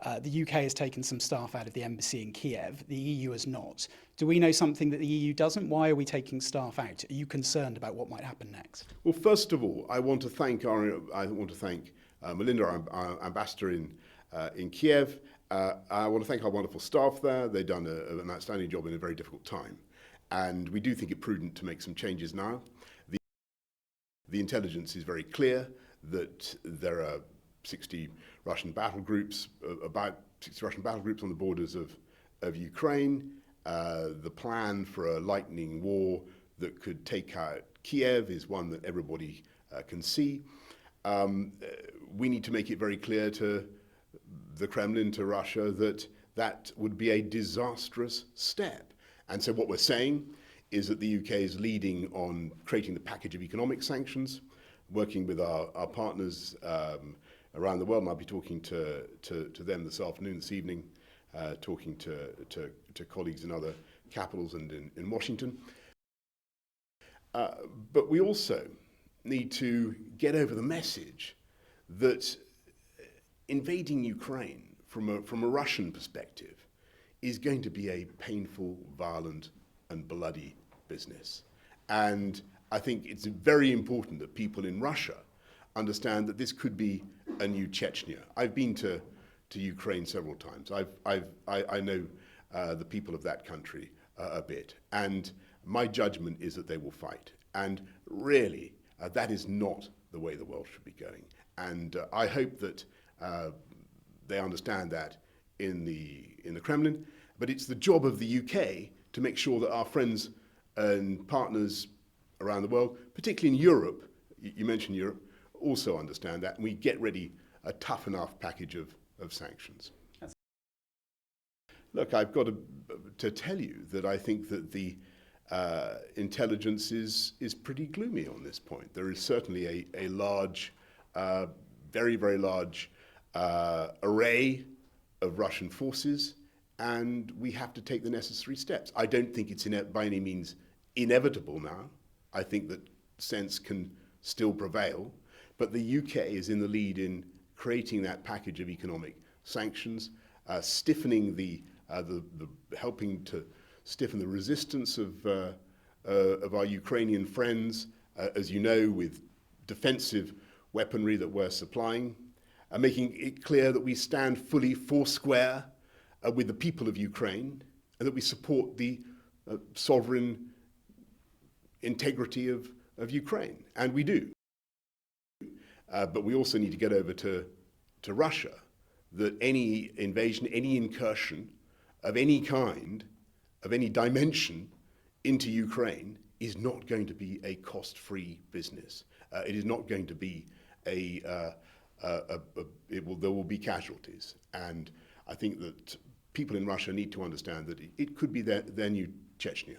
The UK has taken some staff out of the embassy in Kyiv. The EU has not. Do we know something that the EU doesn't? Why are we taking staff out? Are you concerned about what might happen next? Well, first of all, I want to thank Melinda, our ambassador in Kyiv. I want to thank our wonderful staff there. They've done an outstanding job in a very difficult time. And we do think it prudent to make some changes now. The intelligence is very clear that there are 60 Russian battle groups, about 60 Russian battle groups on the borders of Ukraine. The plan for a lightning war that could take out Kyiv is one that everybody can see. We need to make it very clear to the Kremlin, to Russia, that that would be a disastrous step. And so what we're saying is that the UK is leading on creating the package of economic sanctions, working with our partners around the world, and I'll be talking to them this afternoon, this evening, talking to colleagues in other capitals and in Washington. But we also need to get over the message that invading Ukraine from a Russian perspective is going to be a painful, violent and bloody business. And I think it's very important that people in Russia understand that this could be a new Chechnya. I've been to Ukraine several times. I know the people of that country a bit, and my judgment is that they will fight. And really, that is not the way the world should be going. And I hope that they understand that in the Kremlin. But it's the job of the UK to make sure that our friends and partners around the world, particularly in Europe, you mentioned Europe, also understand that, and we get ready a tough enough package of sanctions. Look, I've got to tell you that I think that the intelligence is pretty gloomy on this point. There is certainly a large, very, very large array of Russian forces, and we have to take the necessary steps. I don't think it's by any means inevitable now. I think that sense can still prevail, but the UK is in the lead in creating that package of economic sanctions, stiffening helping to stiffen the resistance of our Ukrainian friends, as you know, with defensive weaponry that we're supplying, making it clear that we stand fully foursquare with the people of Ukraine, and that we support the sovereign integrity of Ukraine, and we do. But we also need to get over to Russia that any invasion, any incursion of any kind, of any dimension into Ukraine is not going to be a cost-free business. It is not going to be there will be casualties. And I think that people in Russia need to understand that it could be their new Chechnya.